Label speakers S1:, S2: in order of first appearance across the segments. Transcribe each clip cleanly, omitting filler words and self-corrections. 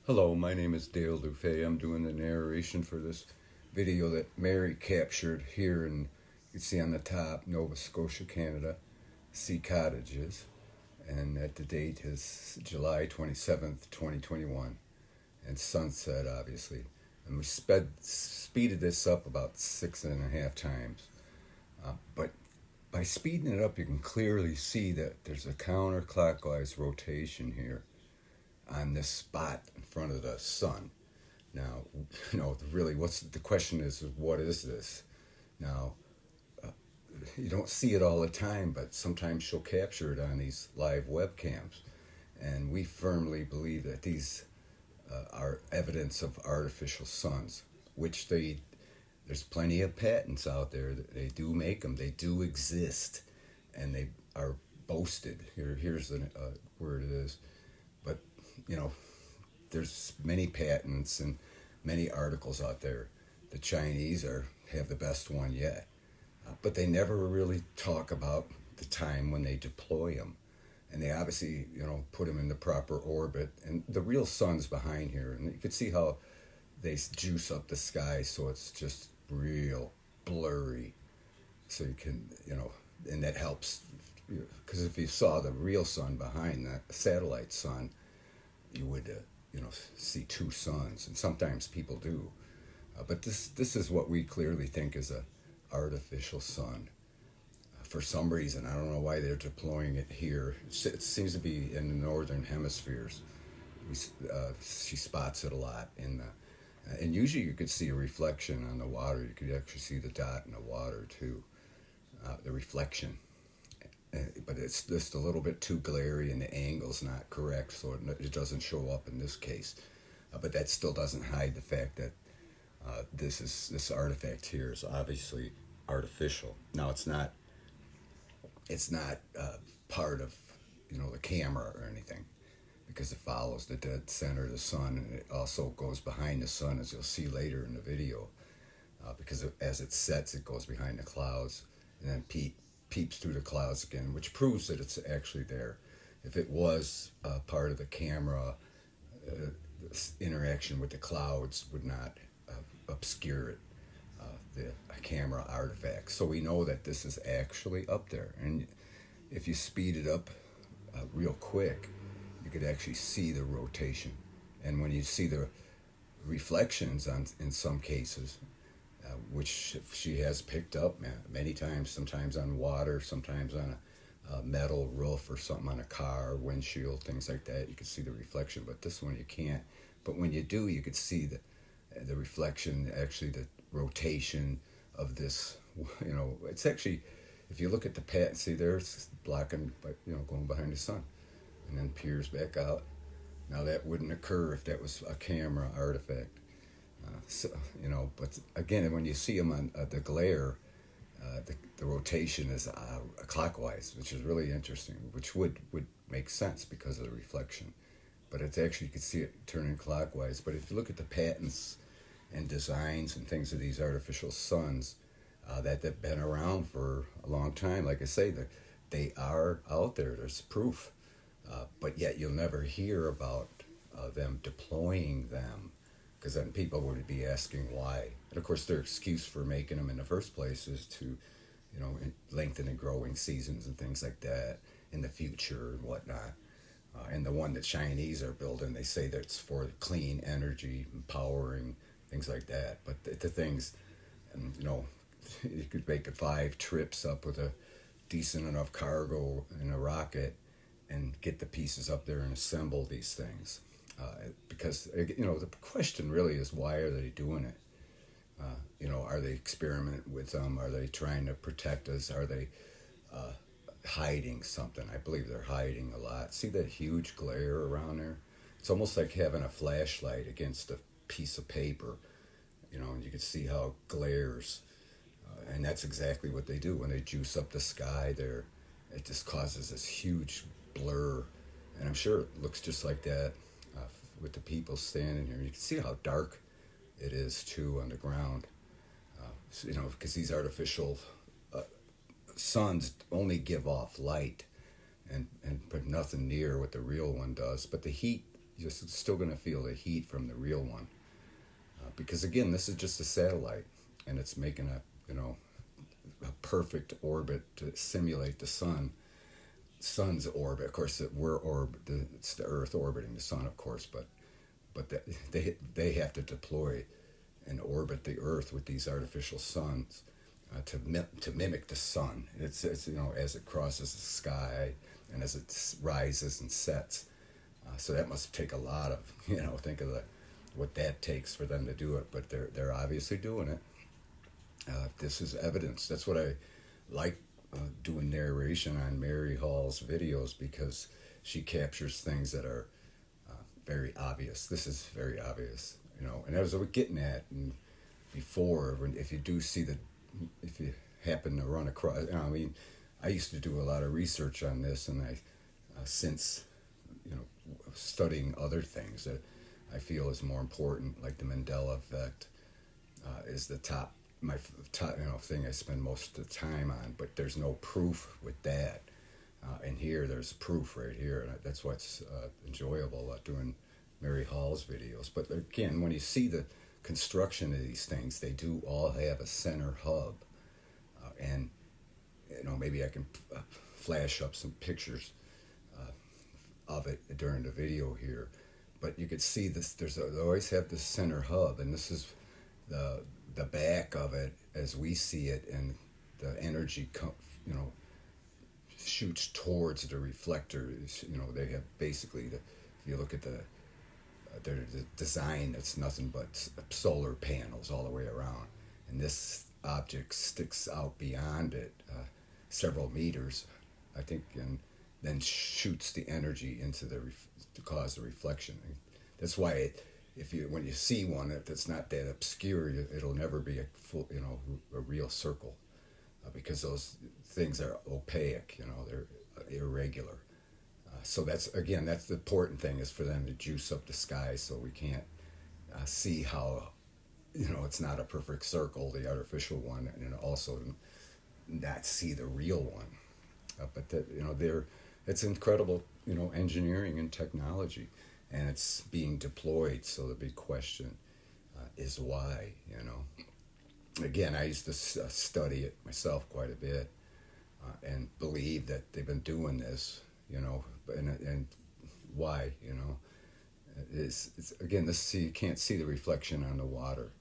S1: Hello, my name is Dale Dufay. I'm doing the narration for this video that Mary captured here in, you can see on the top, Nova Scotia, Canada, Sea Cottages. And that the date is July 27th, 2021. And sunset, obviously. And we speeded this up about 6.5 times. But by speeding it up, you can clearly see that there's a counterclockwise rotation here on this spot in front of the sun. Now, really, what's the question is, what is this? Now, you don't see it all the time, but sometimes she'll capture it on these live webcams. And we firmly believe that these are evidence of artificial suns, which there's plenty of patents out there that they do make them, they do exist, and they are boasted. Here's where it is. But there's many patents and many articles out there. The Chinese have the best one yet, but they never really talk about the time when they deploy them, and they obviously put them in the proper orbit. And the real sun's behind here, and you can see how they juice up the sky so it's just real blurry. So you can and that helps, because if you saw the real sun behind that satellite sun, you would see two suns, and sometimes people do, but this is what we clearly think is a artificial sun. For some reason, I don't know why they're deploying it here. It seems to be in the northern hemispheres. She spots it a lot and usually you could see a reflection on the water. You could actually see the dot in the water too, the reflection. But it's just a little bit too glary and the angle's not correct, so it doesn't show up in this case. But that still doesn't hide the fact that this artifact here is obviously artificial. Now it's not part of the camera or anything, because it follows the dead center of the sun, and it also goes behind the sun, as you'll see later in the video, because as it sets, it goes behind the clouds and then peeps through the clouds again, which proves that it's actually there. If it was part of the camera, interaction with the clouds would not obscure it, the camera artifact. So we know that this is actually up there. And if you speed it up real quick, you could actually see the rotation. And when you see the reflections in some cases, which she has picked up many times, sometimes on water, sometimes on a metal roof or something, on a car, windshield, things like that. You can see the reflection, but this one you can't. But when you do, you could see the reflection, actually the rotation of this. It's actually, if you look at the pattern, see there, it's blocking, going behind the sun, and then peers back out. Now that wouldn't occur if that was a camera artifact. But again, when you see them on the glare, the rotation is clockwise, which is really interesting, which would make sense because of the reflection. But it's actually, you can see it turning clockwise. But if you look at the patents and designs and things of these artificial suns that have been around for a long time, like I say, they are out there. There's proof. But yet you'll never hear about them deploying them, because then people would be asking why. And of course, their excuse for making them in the first place is to, lengthen the growing seasons and things like that in the future and whatnot. And the one that Chinese are building, they say that it's for clean energy, empowering, things like that. But the things, you could make 5 trips up with a decent enough cargo in a rocket and get the pieces up there and assemble these things. Because the question really is, why are they doing it? Are they experimenting with them? Are they trying to protect us? Are they hiding something? I believe they're hiding a lot. See that huge glare around there? It's almost like having a flashlight against a piece of paper, and you can see how it glares. And that's exactly what they do when they juice up the sky there. It just causes this huge blur, and I'm sure it looks just like that with the people standing here. You can see how dark it is too on the ground, because these artificial suns only give off light and put nothing near what the real one does. But the heat, you're still going to feel the heat from the real one, because again, this is just a satellite, and it's making a perfect orbit to simulate the sun's orbit. Of course, it's the Earth orbiting the sun, of course, but they have to deploy and orbit the Earth with these artificial suns to mimic the sun. It's as it crosses the sky and as it rises and sets. So that must take a lot of think of what that takes for them to do it. But they're obviously doing it. This is evidence. That's what I like doing narration on Mary Hall's videos, because she captures things that are very obvious. This is very obvious, and as I was getting at before, if you happen to run across, I used to do a lot of research on this, and I since studying other things that I feel is more important, like the Mandela Effect, is my top thing I spend most of the time on. But there's no proof with that, and here there's proof right here, and that's what's enjoyable doing Mary Hall's videos. But again, when you see the construction of these things, they do all have a center hub, and maybe I can flash up some pictures of it during the video here. But you could see this. They always have this center hub, and this is the back of it as we see it, and the energy shoots towards the reflectors. They have basically if you look at their design, it's nothing but solar panels all the way around, and this object sticks out beyond it several meters, I think, and then shoots the energy into to cause the reflection. That's why when you see one that's not that obscure, it'll never be a full, a real circle, because those things are opaque. They're irregular. So that's the important thing, is for them to juice up the sky so we can't see how it's not a perfect circle, the artificial one, and also not see the real one. But that it's incredible engineering and technology, and it's being deployed. So the big question is why. Again, I used to study it myself quite a bit, and believe that they've been doing this. And why? It's again, you can't see the reflection on the water.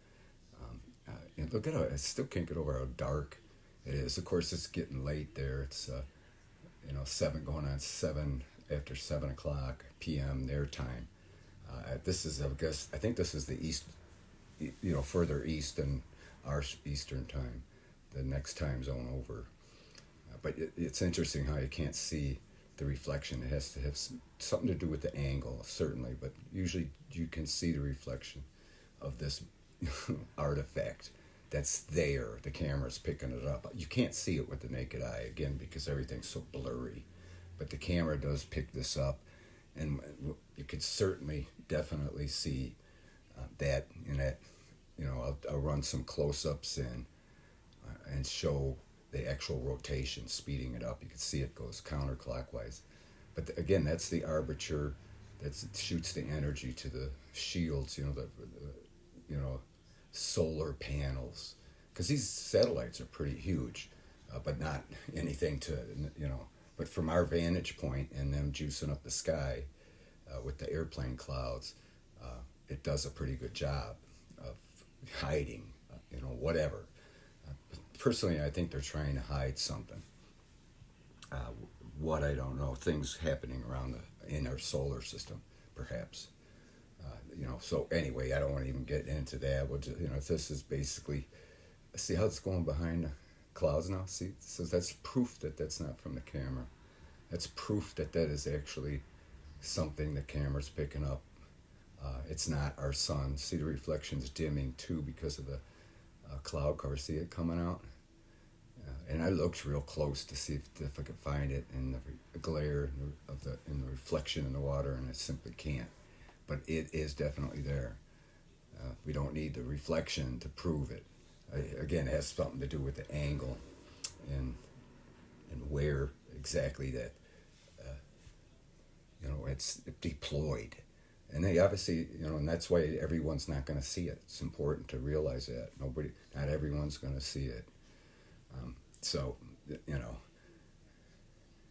S1: And look at I still can't get over how dark it is. Of course, it's getting late there. It's 7 going on 7 after 7 o'clock p.m. their time. This is, I think this is the east, further east than our Eastern time, the next time zone over. But it's interesting how you can't see the reflection. It has to have something to do with the angle, certainly, but usually you can see the reflection of this artifact that's there. The camera's picking it up. You can't see it with the naked eye, again, because everything's so blurry. But the camera does pick this up, and you could definitely see that in that. I'll run some close-ups in and show the actual rotation, speeding it up. You can see it goes counterclockwise. But again, that's the armature that shoots the energy to the shields, solar panels. Because these satellites are pretty huge, but not anything to, But from our vantage point and them juicing up the sky with the airplane clouds, it does a pretty good job of hiding, whatever. Personally, I think they're trying to hide something. What, I don't know. Things happening around in our solar system, perhaps. So anyway, I don't want to even get into that. We'll just, this is basically, see how it's going behind the clouds now? See, so that's proof that that's not from the camera. That's proof that is actually something the camera's picking up. It's not our sun. See, the reflection's dimming too because of the cloud cover. See it coming out? And I looked real close to see if I could find it in the glare in the reflection in the water, and I simply can't. But it is definitely there. We don't need the reflection to prove it. Again, it has something to do with the angle and where exactly that it's deployed. And they obviously, and that's why everyone's not going to see it. It's important to realize that not everyone's going to see it. So,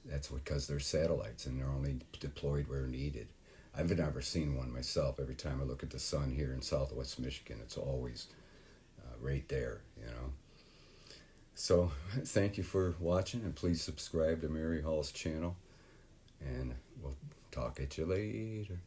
S1: that's because they're satellites and they're only deployed where needed. I've never seen one myself. Every time I look at the sun here in Southwest Michigan, it's always right there. So, thank you for watching, and please subscribe to Mary Hall's channel, and we'll talk at you later.